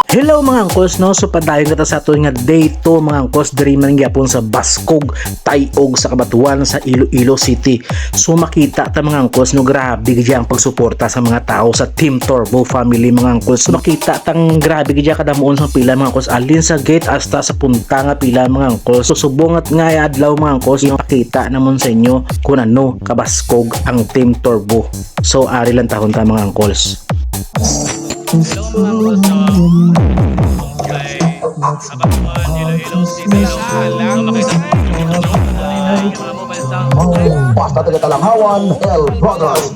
Hello mga angkos, no? So padayon kita sa ato nga day 2 mga angkos diri man gyapon sa Baskog, Tayog sa Kabatuan sa Iloilo City. So makita ta mga angkos no, grabe gyud ang pagsuporta sa mga tao sa Team Turbo family mga angkos. So makita tang grabe gyud kada muon sa pila mga angkos alin sa gate hasta sa punta nga pila mga angkos. So subongat nga adlaw mga angkos yung makita namon sa inyo kung ano kabaskog ang Team Turbo. So ari lang tahon ta mga angkos. Hello mga angkos, kay Kabatuan, Iloilo City. So makita yung mga mobile sound. Basta taga Talanghawan, El Brothers.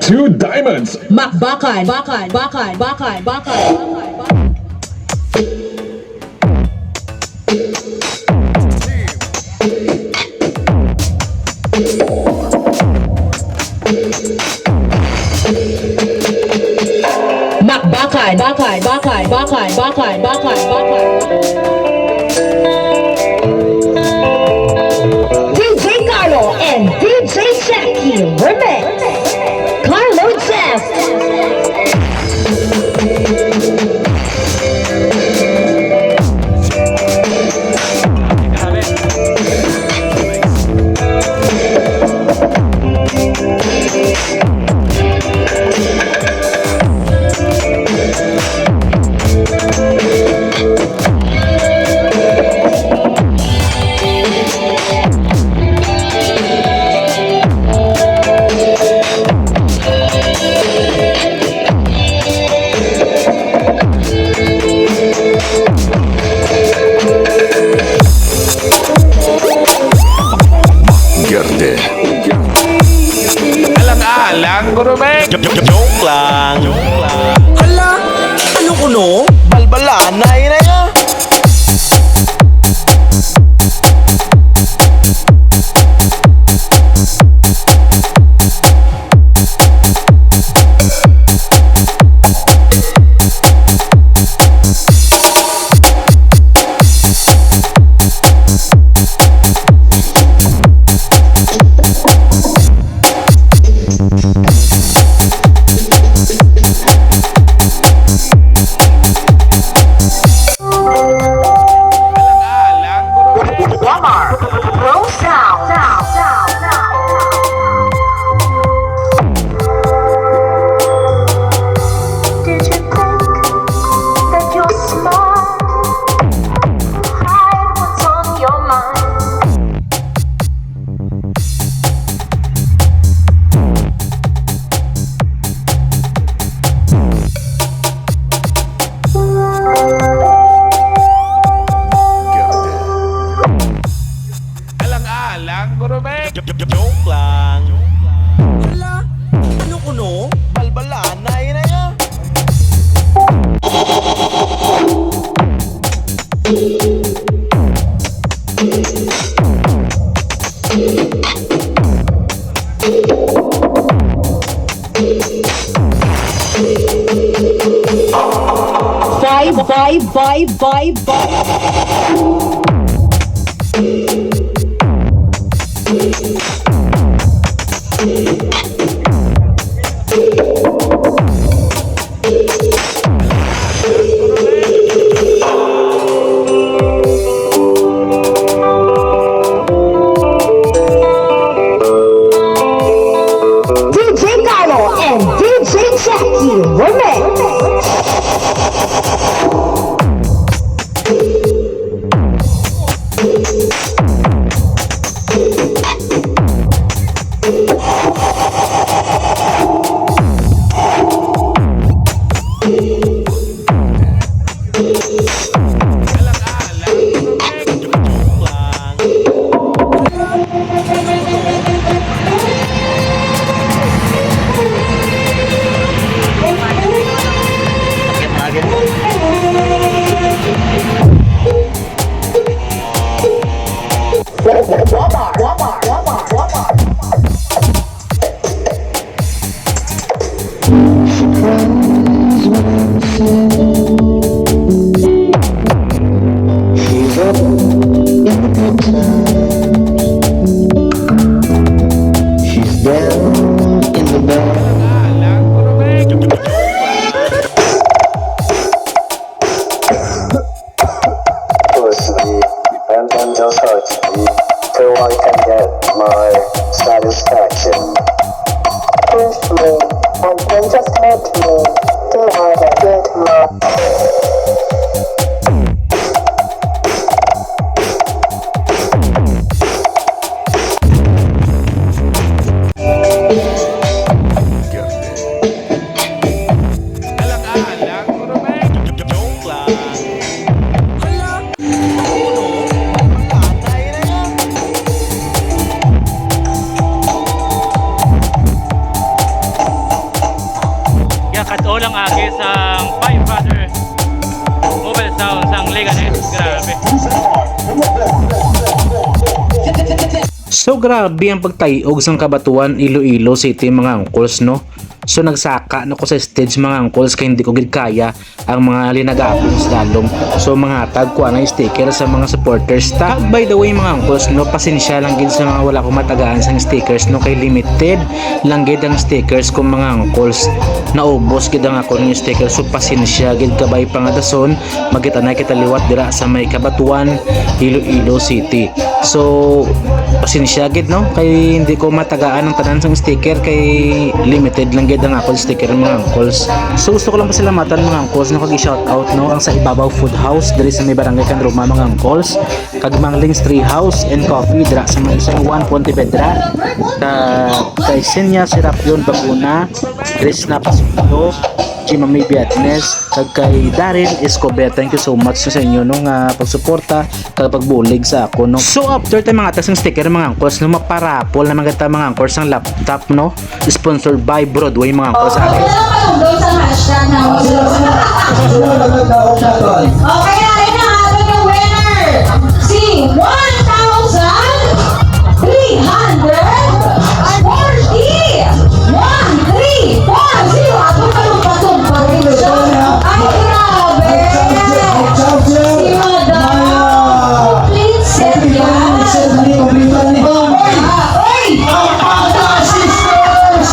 Two diamonds. Bakal. DJ Carlo and Remix. Carlo Jeff. Grabe. Alang-alang, gurubek. Joke lang. Hala, ano kuno? Balbalanay na ya. Alang-alang, gurubek. Walmart. Roll sound. Did you think that you're smart? Hide what's on your mind. Alang-alang, gurubek. Joke lang. Hala, ano kuno? Balbalanay na ya. Five. DJ Carlo and DJ Jackie. Remix. Alang-alang, gurubek. Joke lang. Alang, gurubek. Personally, dependent on touch me till I can get my satisfaction. Push me and then just hurt me till I get my. Alang-alang, gurubek. Joke lang. Hala, ano kuno? Balbalanay na ya. Yakat olang agi sang Five Brother Mobile Sound sang Leganet. Grabe. So grabe ang pagtayog sang Kabatuan, Iloilo City mga angkols no. So nagsaka na ko sa stage mga angkols kay hindi ko gid kaya ang mga linagapon sa dalom. So mga tag ko na sticker sa mga supporters ta. By the way mga angkols no, pasensya lang gid sa mga wala ko matagaan sa stickers no, kay limited lang gid ang stickers ko mga angkols. Naubos gid ang ako ng sticker, so pasensya gid kabay pangadason magita na kita liwat dira sa may Kabatuan, Iloilo City. So pasensya gid no, kay hindi ko matagaan ang tanan sang sticker kay limited lang gid ang ako sticker mga angkols. So gusto ko lang pasalamatan mga angkols no, kag shout out no ang sa Ibabaw Food House diri sa may barangay Canroma mga angkols, kag Manglings Tree House and Coffee dira sa may San Pontevedra, kay Senya Serapion Baguna, Krishna Pasundo, Chimami Vietnes, kag kay Daryl Escobar. Thank you so much sa inyo nung pagsuporta kag pagbulig sa ako no. So after tayo mga tasang sticker mga angkols no, maparapol na maganda mga angkols ang laptop no, sponsored by Broadway mga angkols sa akin. Doon sa hashtag na okay, ayun na ating yung winner. Si 1,340. Ako palumpa-tumpa rin. Ay, grabe. Si Madam. Complete set yan. Oy! Sisters!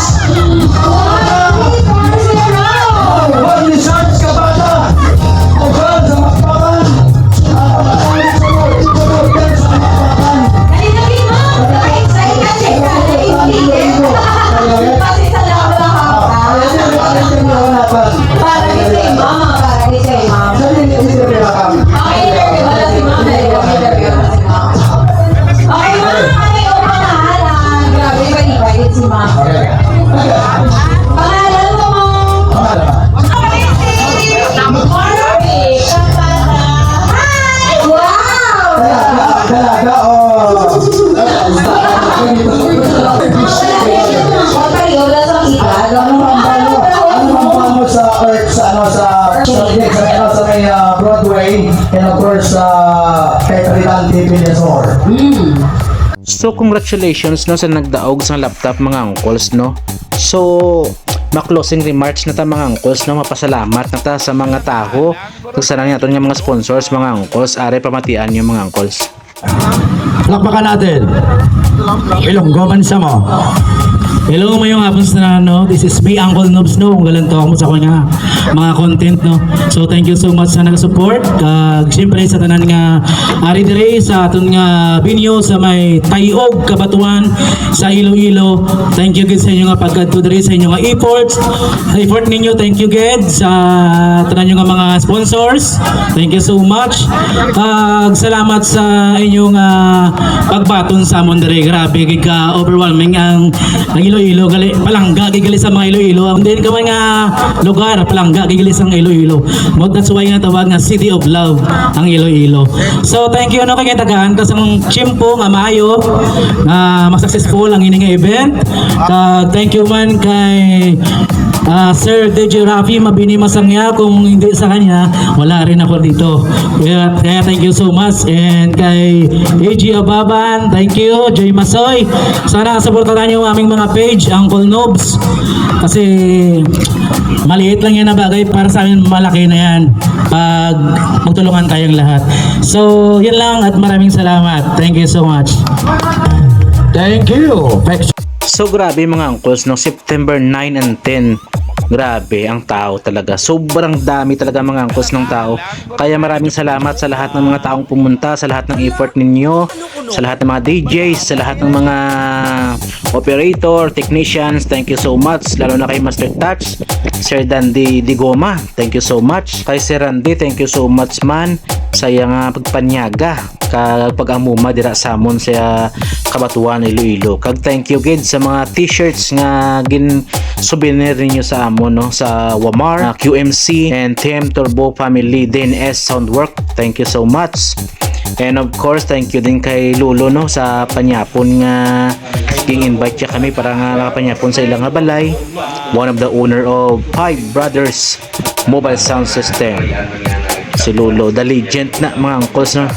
Broadway and of course kay Kapitan TV Nesor. So congratulations no sa nagdaog sa laptop mga angkols no. So ma-closing remarks na ta mga angkols no, mapasalamat na ta sa mga tao kagsanan nato nga mga sponsors mga angkols, are pamatian niyo mga angkols. Lakpakan natin. Ilonggo bansa mo. Hello mayong hapon sa no. This is me Uncle Nobs no. Kung galanto ako sa kanya mga content no. So thank you so much sa nag-support. Kag siyempre sa tanan nga ari dire sa aton nga binyo sa may Tayog, Kabatuan sa Iloilo. Thank you gid sa inyo nga pagkadto dire sa inyo nga effort ninyo. Thank you gid sa tanan nga mga sponsors. Thank you so much. Kag salamat sa inyong pagbaton sa amon dire. Grabe gid ka overwhelming ang Iloilo gali palangga gigali sa mga Iloilo. Hindi ka man nga lugar palangga gigali sa Iloilo. Mo that's why nga tawag nga City of Love ang Iloilo. So thank you no kay tagaan ka sa chimpo nga maayo nga successful ang ini nga event. Thank you man kay Sir DJ Rafi Mabini Masangya. Kung hindi sa kanya wala rin ako dito. Kaya thank you so much, and kay AG Ababan, thank you. Joy Masoy, sana supportahan niyo ang aming mga page Uncle Nobs kasi maliit lang yan na bagay, para sa amin malaki na yan pag magtulungan tayong lahat. So yun lang at maraming salamat. Thank you so much. Thank you. So grabe mga angkols no, September 9 and 10. Grabe ang tao talaga. Sobrang dami talaga mga angkos ng tao. Kaya maraming salamat sa lahat ng mga taong pumunta, sa lahat ng effort ninyo, sa lahat ng mga DJs, sa lahat ng mga operator, technicians. Thank you so much. Lalo na kay Master Touch, Sir Dandy Digoma. Thank you so much. Kay Sir Randy, thank you so much man. Saya nga pagpanyaga kag pag-amuma dira sa amon sa Kabatuan, Iloilo. Kag thank you gid sa mga t-shirts nga gin souvenir ninyo sa amon no, sa Wamar, QMC and Team Turbo Family DNS Soundwork. Thank you so much. And of course, thank you din kay Lulo no sa panyapon nga ging-invite siya kami para nga nakapanyapon sa ilang balay. One of the owner of Five Brothers Mobile Sound System. Si Lulo, the legend na mga angkos no.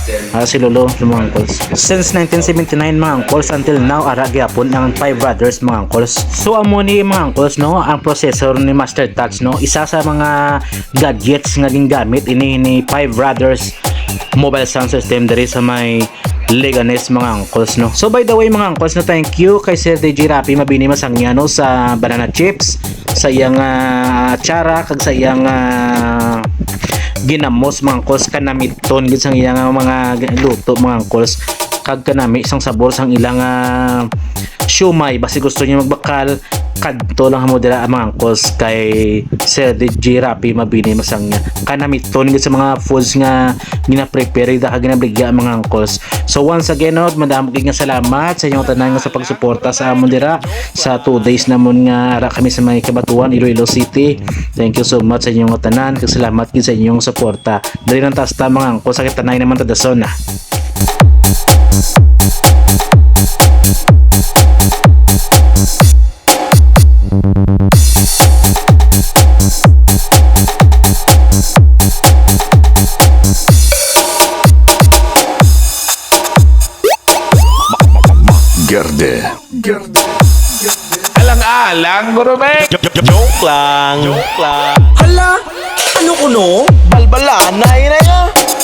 Si Lolo mga uncles. Since 1979 mga uncles until now ara gyapon ang Five Brothers mga uncles. So amo ni mga uncles no, ang processor ni Master Touch no, isa sa mga gadgets nga gingamit ini ni Five Brothers mobile sound system diri sa may Leganes mga uncles no. So by the way mga uncles no, thank you kay Sir DJ Rapi Mabini Masangya no sa banana chips, sa iyang atsara kag sa iyang ginamos mga uncles, kanamiton gid sang iyang mga luto mga uncles, kag kanami isang sabor sang ilang siumay. Basi gusto niyo magbakal kadto lang mo dira mga uncles kay Sir DJ Rapi Mabini Masangya, kanamiton gid sa mga foods nga gina-prepare da kag ginabligya mga uncles. So once again no, madamo gid nga salamat sa inyong tanan nga sa pagsuporta sa amon dira sa 2 days namon nga ara kami sa may Kabatuan, Iloilo City. Thank you so much sa inyong tanan, kag salamat gid sa inyong suporta. Dali nang tasta mga uncles, sa tanay naman ta dason na. Alang-alang, Gurubek! Joke lang. Hala, ano kuno? Balbalanay na yan.